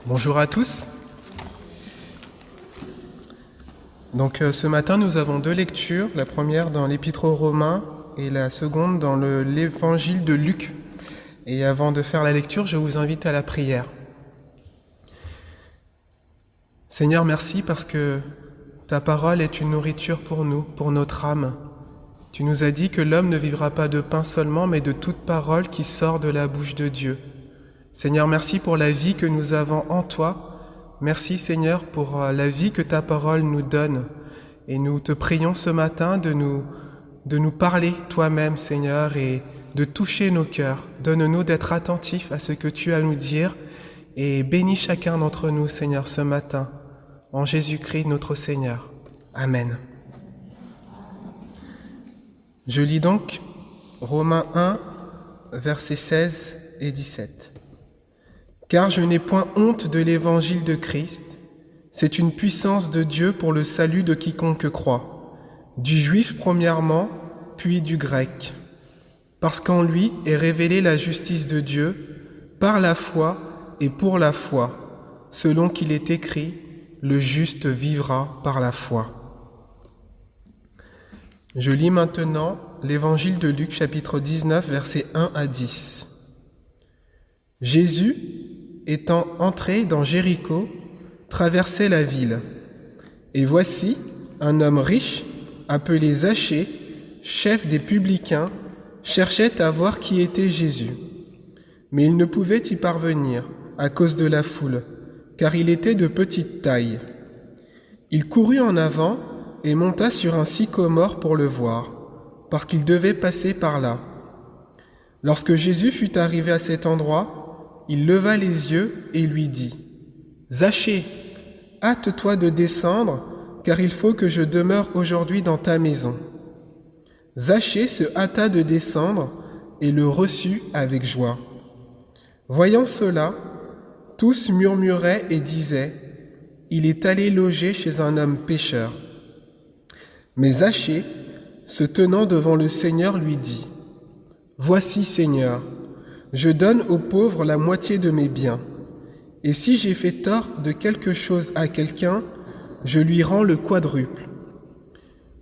Bonjour à tous. Donc ce matin, nous avons deux lectures, la première dans l'Épître aux Romains et la seconde dans l'Évangile de Luc. Et avant de faire la lecture, je vous invite à la prière. Seigneur, merci parce que ta parole est une nourriture pour nous, pour notre âme. Tu nous as dit que l'homme ne vivra pas de pain seulement, mais de toute parole qui sort de la bouche de Dieu. Seigneur, merci pour la vie que nous avons en toi. Merci Seigneur pour la vie que ta parole nous donne. Et nous te prions ce matin de nous parler toi-même Seigneur et de toucher nos cœurs. Donne-nous d'être attentifs à ce que tu as à nous dire et bénis chacun d'entre nous Seigneur ce matin. En Jésus-Christ notre Seigneur. Amen. Je lis donc Romains 1, versets 16 et 17. Car je n'ai point honte de l'évangile de Christ, c'est une puissance de Dieu pour le salut de quiconque croit, du juif premièrement, puis du grec. Parce qu'en lui est révélée la justice de Dieu, par la foi et pour la foi, selon qu'il est écrit, le juste vivra par la foi. Je lis maintenant l'évangile de Luc, chapitre 19, versets 1 à 10. Jésus, étant entré dans Jéricho, traversait la ville. Et voici, un homme riche, appelé Zachée, chef des publicains, cherchait à voir qui était Jésus. Mais il ne pouvait y parvenir à cause de la foule, car il était de petite taille. Il courut en avant et monta sur un sycomore pour le voir, parce qu'il devait passer par là. Lorsque Jésus fut arrivé à cet endroit, il leva les yeux et lui dit « Zachée, hâte-toi de descendre, car il faut que je demeure aujourd'hui dans ta maison. » Zachée se hâta de descendre et le reçut avec joie. Voyant cela, tous murmuraient et disaient « Il est allé loger chez un homme pécheur. » Mais Zachée, se tenant devant le Seigneur, lui dit « Voici, Seigneur, je donne aux pauvres la moitié de mes biens, et si j'ai fait tort de quelque chose à quelqu'un, je lui rends le quadruple. »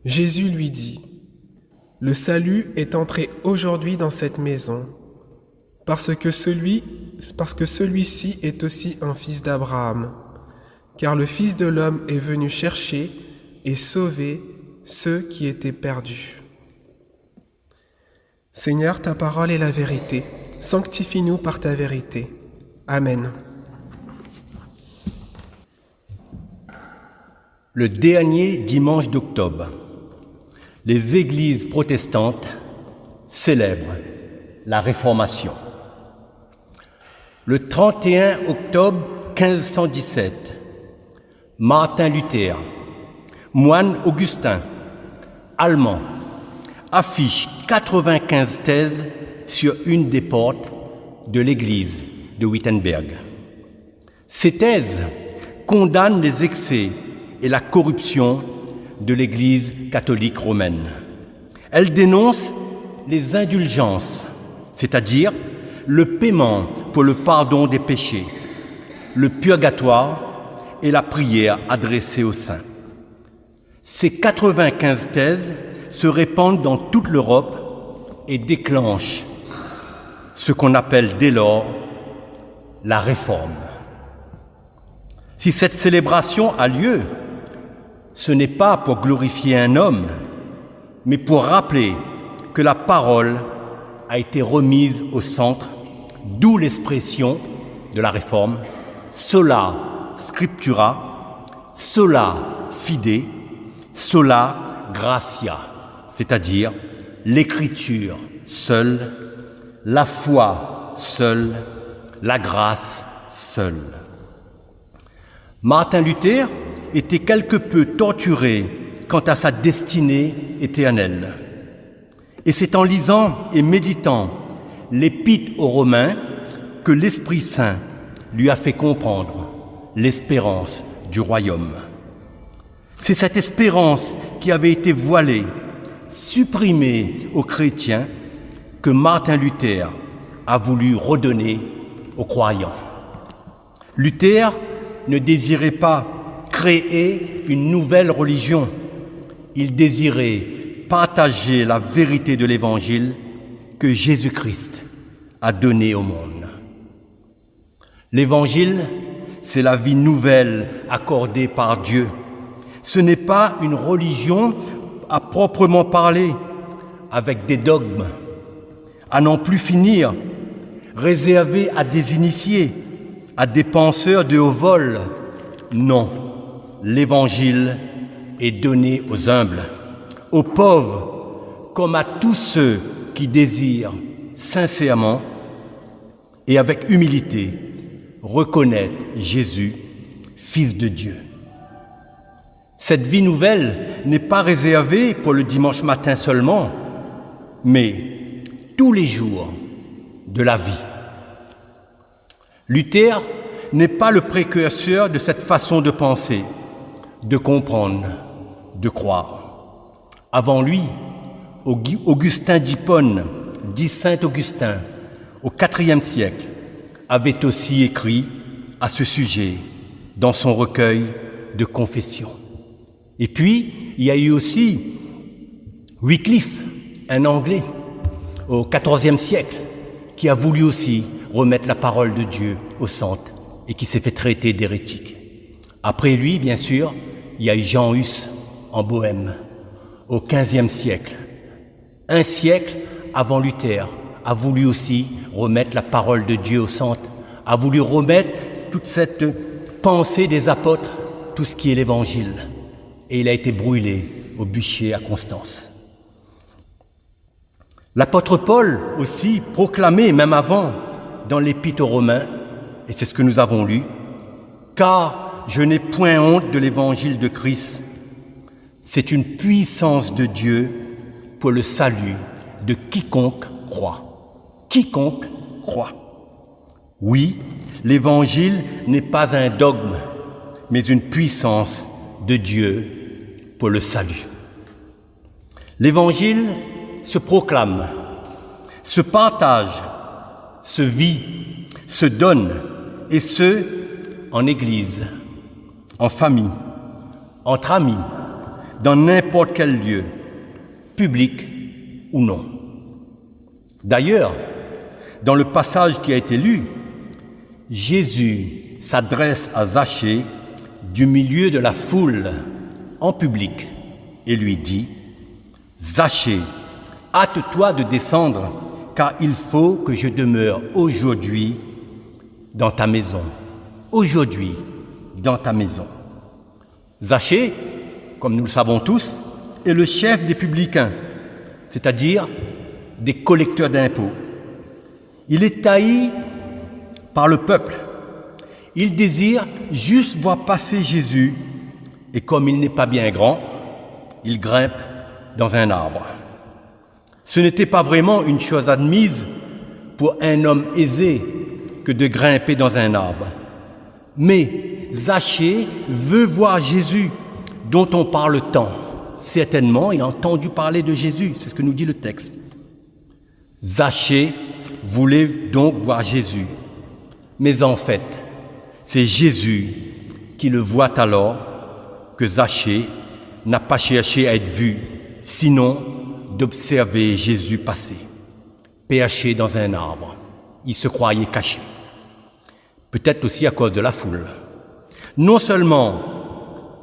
Jésus lui dit « Le salut est entré aujourd'hui dans cette maison, parce que celui-ci est aussi un fils d'Abraham, car le Fils de l'homme est venu chercher et sauver ceux qui étaient perdus. » Seigneur, ta parole est la vérité. Sanctifie-nous par ta vérité. Amen. Le dernier dimanche d'octobre, les églises protestantes célèbrent la Réformation. Le 31 octobre 1517, Martin Luther, moine augustin, allemand, affiche 95 thèses sur une des portes de l'église de Wittenberg. Ces thèses condamnent les excès et la corruption de l'église catholique romaine. Elles dénoncent les indulgences, c'est-à-dire le paiement pour le pardon des péchés, le purgatoire et la prière adressée aux saints. Ces 95 thèses se répandent dans toute l'Europe et déclenchent ce qu'on appelle dès lors la Réforme. Si cette célébration a lieu, ce n'est pas pour glorifier un homme, mais pour rappeler que la parole a été remise au centre, d'où l'expression de la Réforme « sola scriptura, sola fide, sola gratia », c'est-à-dire l'écriture seule, la foi seule, la grâce seule. Martin Luther était quelque peu torturé quant à sa destinée éternelle. Et c'est en lisant et méditant l'Épître aux Romains que l'Esprit Saint lui a fait comprendre l'espérance du royaume. C'est cette espérance qui avait été voilée, supprimée aux chrétiens, que Martin Luther a voulu redonner aux croyants. Luther ne désirait pas créer une nouvelle religion. Il désirait partager la vérité de l'Évangile que Jésus-Christ a donnée au monde. L'Évangile, c'est la vie nouvelle accordée par Dieu. Ce n'est pas une religion à proprement parler, avec des dogmes, à n'en plus finir, réservée à des initiés, à des penseurs de haut vol. Non, l'Évangile est donné aux humbles, aux pauvres, comme à tous ceux qui désirent sincèrement et avec humilité reconnaître Jésus, Fils de Dieu. Cette vie nouvelle n'est pas réservée pour le dimanche matin seulement, mais tous les jours de la vie. Luther n'est pas le précurseur de cette façon de penser, de comprendre, de croire. Avant lui, Augustin d'Hippone, dit Saint Augustin, au IVe siècle, avait aussi écrit à ce sujet dans son recueil de confessions. Et puis, il y a eu aussi Wycliffe, un Anglais, au XIVe siècle, qui a voulu aussi remettre la parole de Dieu au centre et qui s'est fait traiter d'hérétique. Après lui, bien sûr, il y a eu Jean Hus en Bohême, au XVe siècle. Un siècle avant Luther, a voulu aussi remettre la parole de Dieu au centre, a voulu remettre toute cette pensée des apôtres, tout ce qui est l'Évangile. Et il a été brûlé au bûcher à Constance. L'apôtre Paul aussi proclamait, même avant, dans l'Épître aux Romains, et c'est ce que nous avons lu, « Car je n'ai point honte de l'Évangile de Christ. C'est une puissance de Dieu pour le salut de quiconque croit. » Quiconque croit. Oui, l'Évangile n'est pas un dogme, mais une puissance de Dieu pour le salut. L'Évangile se proclame, se partage, se vit, se donne, et ce, en Église, en famille, entre amis, dans n'importe quel lieu, public ou non. D'ailleurs, dans le passage qui a été lu, Jésus s'adresse à Zachée du milieu de la foule en public et lui dit « Zachée, hâte-toi de descendre, car il faut que je demeure aujourd'hui dans ta maison. » Aujourd'hui, dans ta maison. Zachée, comme nous le savons tous, est le chef des publicains, c'est-à-dire des collecteurs d'impôts. Il est haï par le peuple. Il désire juste voir passer Jésus, et comme il n'est pas bien grand, il grimpe dans un arbre. Ce n'était pas vraiment une chose admise pour un homme aisé que de grimper dans un arbre. Mais Zachée veut voir Jésus, dont on parle tant. Certainement, il a entendu parler de Jésus, c'est ce que nous dit le texte. Zachée voulait donc voir Jésus. Mais en fait, c'est Jésus qui le voit alors que Zachée n'a pas cherché à être vu, sinon d'observer Jésus passer, perché dans un arbre. Il se croyait caché. Peut-être aussi à cause de la foule. Non seulement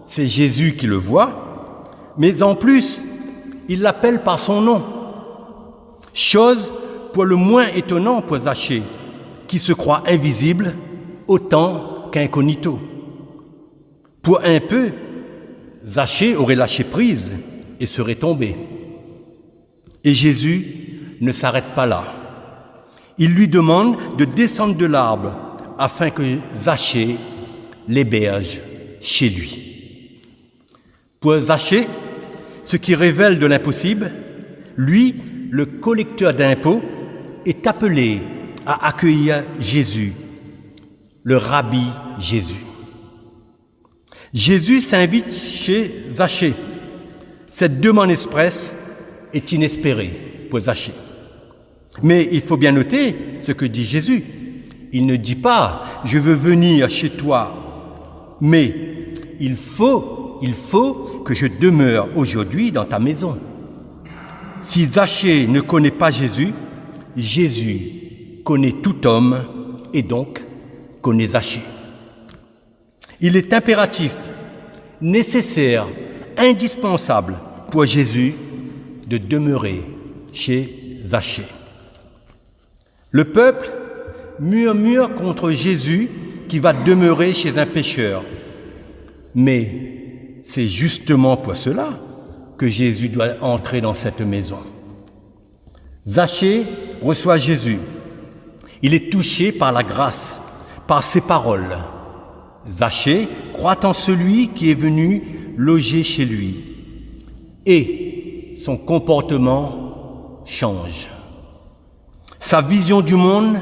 c'est Jésus qui le voit, mais en plus, il l'appelle par son nom. Chose pour le moins étonnant pour Zachée, qui se croit invisible autant qu'incognito. Pour un peu, Zachée aurait lâché prise et serait tombé. Et Jésus ne s'arrête pas là. Il lui demande de descendre de l'arbre afin que Zachée l'héberge chez lui. Pour Zachée, ce qui révèle de l'impossible, lui, le collecteur d'impôts, est appelé à accueillir Jésus, le rabbi Jésus. Jésus s'invite chez Zachée. Cette demande expresse est inespérée pour Zachée. Mais il faut bien noter ce que dit Jésus. Il ne dit pas « je veux venir chez toi, mais il faut que je demeure aujourd'hui dans ta maison. » Si Zachée ne connaît pas Jésus, Jésus connaît tout homme et donc connaît Zachée. Il est impératif, nécessaire, indispensable pour Jésus de demeurer chez Zachée. Le peuple murmure contre Jésus qui va demeurer chez un pécheur. Mais c'est justement pour cela que Jésus doit entrer dans cette maison. Zachée reçoit Jésus. Il est touché par la grâce, par ses paroles. Zachée croit en celui qui est venu loger chez lui. Et son comportement change. Sa vision du monde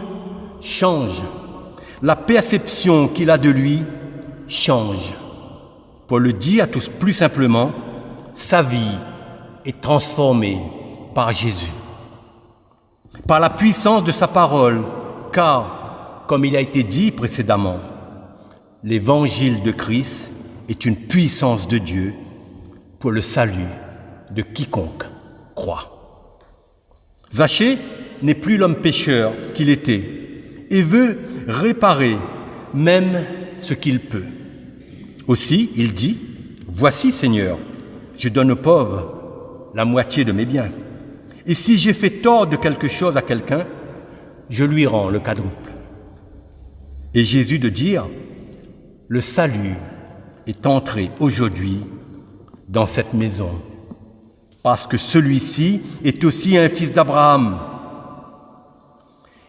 change. La perception qu'il a de lui change. Pour le dire à tous plus simplement, sa vie est transformée par Jésus. Par la puissance de sa parole, car, comme il a été dit précédemment, l'évangile de Christ est une puissance de Dieu pour le salut de quiconque croit. Zachée n'est plus l'homme pécheur qu'il était et veut réparer même ce qu'il peut. Aussi, il dit, « Voici, Seigneur, je donne aux pauvres la moitié de mes biens. Et si j'ai fait tort de quelque chose à quelqu'un, je lui rends le quadruple. » Et Jésus de dire, « Le salut est entré aujourd'hui dans cette maison, parce que celui-ci est aussi un fils d'Abraham. »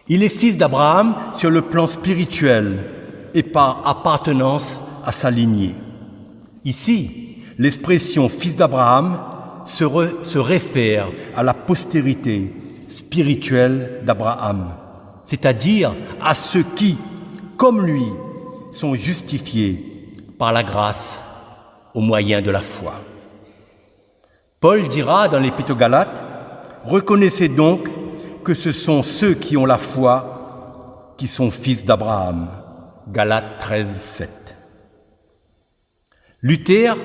Il est fils d'Abraham sur le plan spirituel et par appartenance à sa lignée. Ici, l'expression « fils d'Abraham » se réfère à la postérité spirituelle d'Abraham, c'est-à-dire à ceux qui, comme lui, sont justifiés par la grâce au moyen de la foi. Paul dira dans l'Épître aux Galates, « Reconnaissez donc que ce sont ceux qui ont la foi qui sont fils d'Abraham. » Galates 13, 7. Luther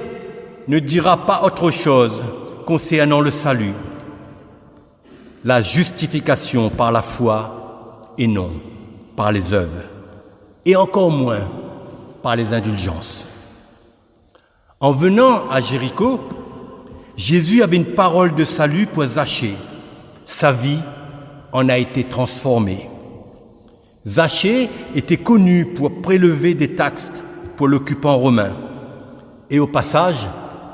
ne dira pas autre chose concernant le salut, la justification par la foi et non par les œuvres, et encore moins par les indulgences. En venant à Jéricho, Jésus avait une parole de salut pour Zachée. Sa vie en a été transformée. Zachée était connu pour prélever des taxes pour l'occupant romain et au passage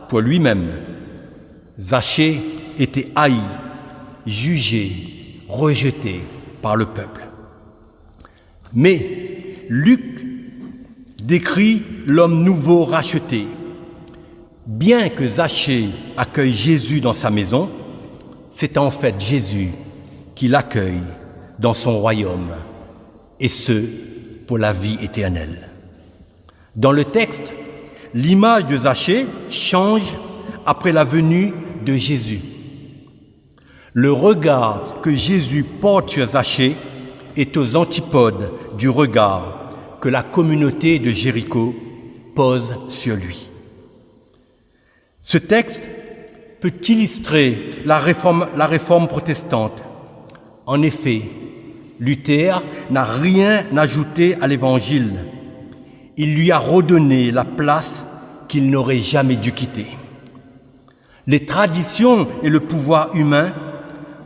pour lui-même. Zachée était haï, jugé, rejeté par le peuple. Mais Luc décrit l'homme nouveau racheté. Bien que Zachée accueille Jésus dans sa maison, c'est en fait Jésus qui l'accueille dans son royaume, et ce, pour la vie éternelle. Dans le texte, l'image de Zachée change après la venue de Jésus. Le regard que Jésus porte sur Zachée est aux antipodes du regard que la communauté de Jéricho pose sur lui. Ce texte peut illustrer la réforme protestante. En effet, Luther n'a rien ajouté à l'Évangile. Il lui a redonné la place qu'il n'aurait jamais dû quitter. Les traditions et le pouvoir humain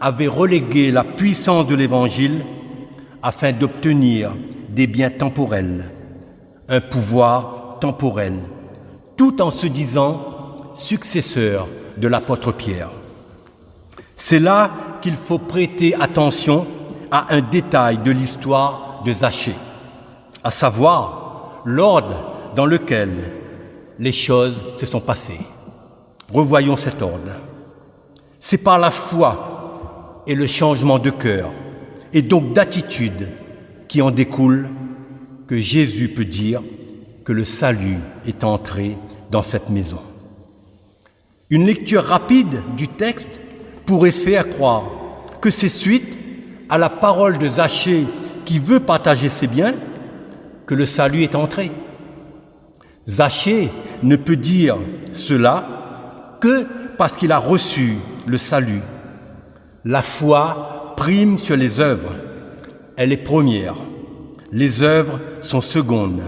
avaient relégué la puissance de l'Évangile afin d'obtenir des biens temporels, un pouvoir temporel, tout en se disant successeur de l'apôtre Pierre. C'est là qu'il faut prêter attention à un détail de l'histoire de Zachée, à savoir l'ordre dans lequel les choses se sont passées. Revoyons cet ordre. C'est par la foi et le changement de cœur, et donc d'attitude qui en découle, que Jésus peut dire que le salut est entré dans cette maison. Une lecture rapide du texte pourrait faire croire que c'est suite à la parole de Zachée qui veut partager ses biens que le salut est entré. Zachée ne peut dire cela que parce qu'il a reçu le salut. La foi prime sur les œuvres. Elle est première. Les œuvres sont secondes.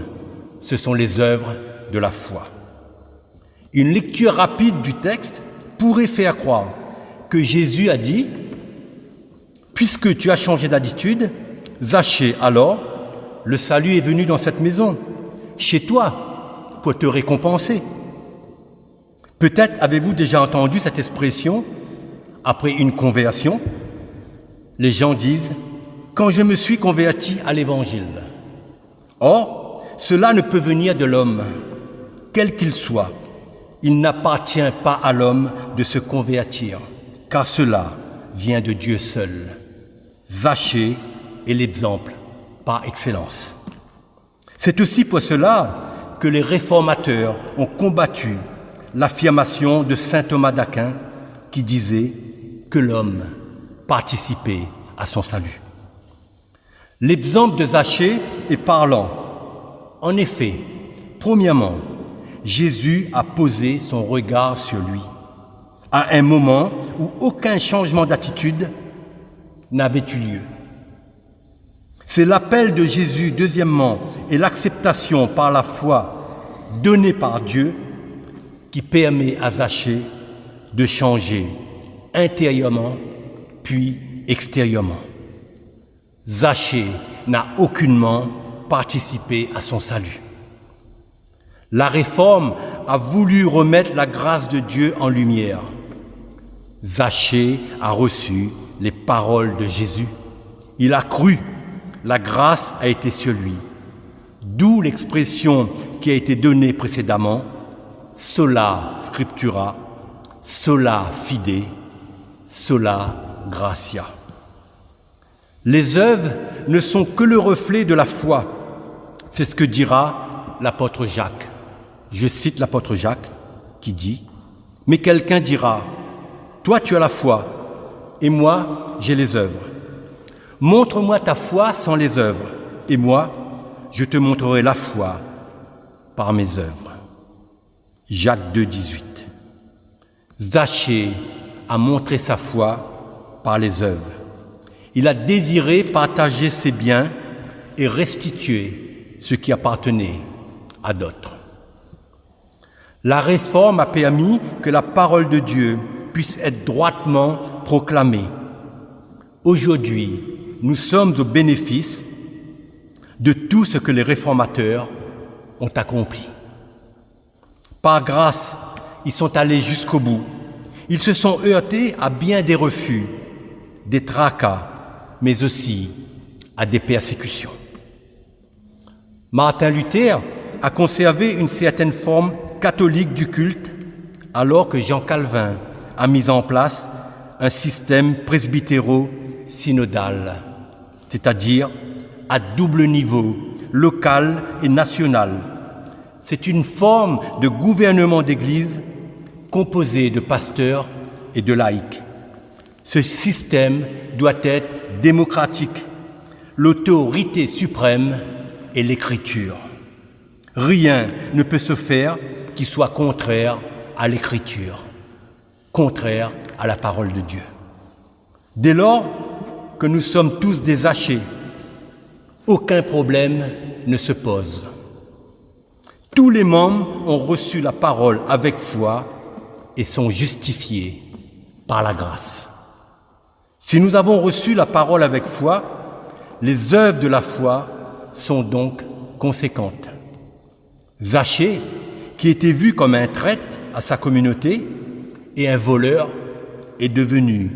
Ce sont les œuvres de la foi. Une lecture rapide du texte pourrait faire croire que Jésus a dit « Puisque tu as changé d'attitude, Zachée, alors, le salut est venu dans cette maison, chez toi, pour te récompenser. » Peut-être avez-vous déjà entendu cette expression après une conversion. Les gens disent « Quand je me suis converti à l'Évangile ». Or, cela ne peut venir de l'homme, quel qu'il soit. Il n'appartient pas à l'homme de se convertir, car cela vient de Dieu seul. Zachée est l'exemple par excellence. C'est aussi pour cela que les réformateurs ont combattu l'affirmation de saint Thomas d'Aquin qui disait que l'homme participait à son salut. L'exemple de Zachée est parlant. En effet, premièrement, Jésus a posé son regard sur lui, à un moment où aucun changement d'attitude n'avait eu lieu. C'est l'appel de Jésus, deuxièmement, et l'acceptation par la foi donnée par Dieu qui permet à Zachée de changer intérieurement puis extérieurement. Zachée n'a aucunement participé à son salut. La réforme a voulu remettre la grâce de Dieu en lumière. Zachée a reçu les paroles de Jésus. Il a cru, la grâce a été sur lui. D'où l'expression qui a été donnée précédemment, sola scriptura, sola fide, sola gratia. Les œuvres ne sont que le reflet de la foi. C'est ce que dira l'apôtre Jacques. Je cite l'apôtre Jacques qui dit « Mais quelqu'un dira, toi tu as la foi, et moi j'ai les œuvres. Montre-moi ta foi sans les œuvres, et moi je te montrerai la foi par mes œuvres. » Jacques 2, 18. Zachée a montré sa foi par les œuvres. Il a désiré partager ses biens et restituer ce qui appartenait à d'autres. La réforme a permis que la parole de Dieu puisse être droitement proclamée. Aujourd'hui, nous sommes au bénéfice de tout ce que les réformateurs ont accompli. Par grâce, ils sont allés jusqu'au bout. Ils se sont heurtés à bien des refus, des tracas, mais aussi à des persécutions. Martin Luther a conservé une certaine forme catholique du culte, alors que Jean Calvin a mis en place un système presbytéro-synodal, c'est-à-dire à double niveau, local et national. C'est une forme de gouvernement d'Église composé de pasteurs et de laïcs. Ce système doit être démocratique. L'autorité suprême est l'Écriture. Rien ne peut se faire qui soit contraire à l'Écriture, contraire à la parole de Dieu. Dès lors que nous sommes tous des Zachée, aucun problème ne se pose. Tous les membres ont reçu la parole avec foi et sont justifiés par la grâce. Si nous avons reçu la parole avec foi, les œuvres de la foi sont donc conséquentes. Zachée, qui était vu comme un traître à sa communauté et un voleur, est devenu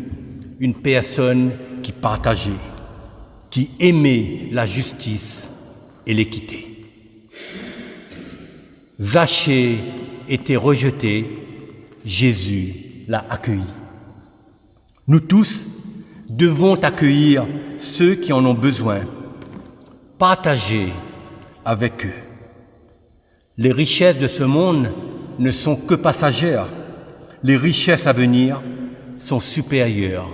une personne qui partageait, qui aimait la justice et l'équité. Zachée était rejeté, Jésus l'a accueilli. Nous tous devons accueillir ceux qui en ont besoin, partager avec eux. Les richesses de ce monde ne sont que passagères. Les richesses à venir sont supérieures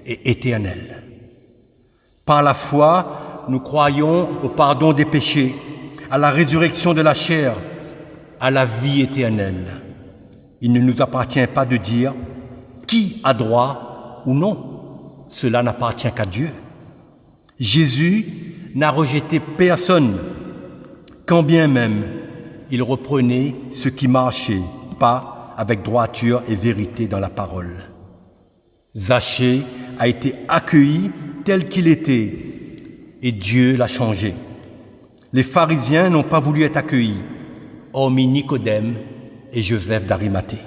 et éternelles. Par la foi, nous croyons au pardon des péchés. à la résurrection de la chair, à la vie éternelle. Il ne nous appartient pas de dire qui a droit ou non. Cela n'appartient qu'à Dieu. Jésus n'a rejeté personne, quand bien même il reprenait ce qui marchait pas avec droiture et vérité dans la parole. Zachée a été accueilli tel qu'il était et Dieu l'a changé. Les pharisiens n'ont pas voulu être accueillis, hormis Nicodème et Joseph d'Arimathée.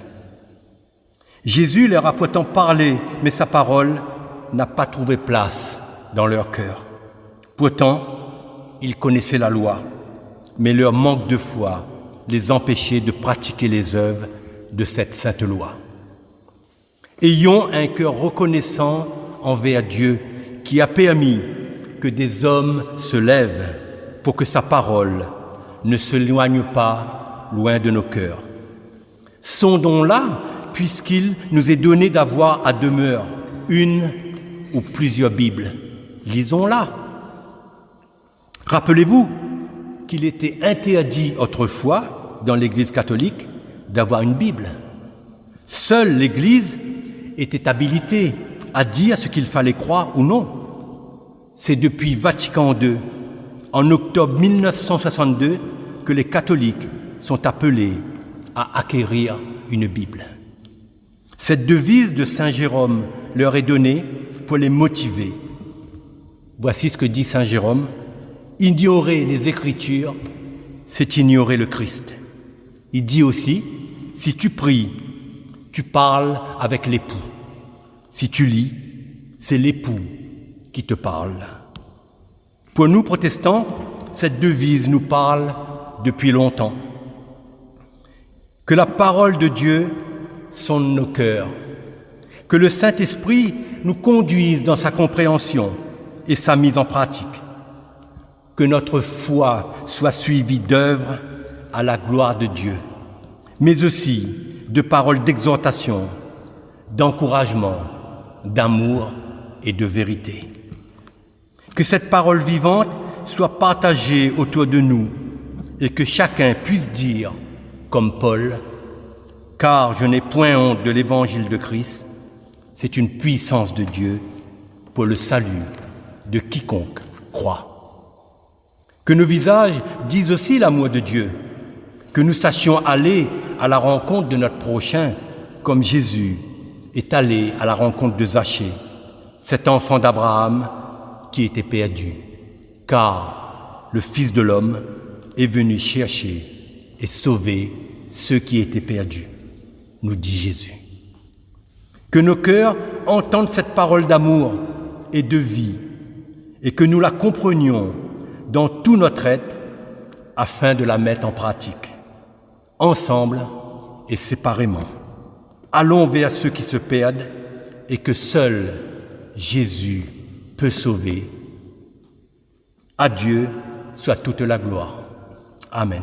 Jésus leur a pourtant parlé, mais sa parole n'a pas trouvé place dans leur cœur. Pourtant, ils connaissaient la loi, mais leur manque de foi les empêchait de pratiquer les œuvres de cette sainte loi. Ayons un cœur reconnaissant envers Dieu qui a permis que des hommes se lèvent pour que sa parole ne s'éloigne pas loin de nos cœurs. Sondons-la, puisqu'il nous est donné d'avoir à demeure une ou plusieurs Bibles. Lisons-la. Rappelez-vous qu'il était interdit autrefois dans l'Église catholique d'avoir une Bible. Seule l'Église était habilitée à dire ce qu'il fallait croire ou non. C'est depuis Vatican II, en octobre 1962, que les catholiques sont appelés à acquérir une Bible. Cette devise de Saint Jérôme leur est donnée pour les motiver. Voici ce que dit Saint Jérôme: ignorer les Écritures, c'est ignorer le Christ. Il dit aussi, si tu pries, tu parles avec l'époux. Si tu lis, c'est l'époux qui te parle. Pour nous, protestants, cette devise nous parle depuis longtemps. Que la parole de Dieu sonde nos cœurs, que le Saint-Esprit nous conduise dans sa compréhension et sa mise en pratique, que notre foi soit suivie d'œuvres à la gloire de Dieu, mais aussi de paroles d'exhortation, d'encouragement, d'amour et de vérité. Que cette parole vivante soit partagée autour de nous et que chacun puisse dire, comme Paul, « Car je n'ai point honte de l'évangile de Christ, c'est une puissance de Dieu pour le salut de quiconque croit. » Que nos visages disent aussi l'amour de Dieu, que nous sachions aller à la rencontre de notre prochain, comme Jésus est allé à la rencontre de Zachée, cet enfant d'Abraham qui était perdu, car le Fils de l'homme est venu chercher et sauver ceux qui étaient perdus, nous dit Jésus. Que nos cœurs entendent cette parole d'amour et de vie, et que nous la comprenions dans tout notre être, afin de la mettre en pratique, ensemble et séparément. Allons vers ceux qui se perdent et que seul Jésus peut sauver. À Dieu soit toute la gloire. Amen.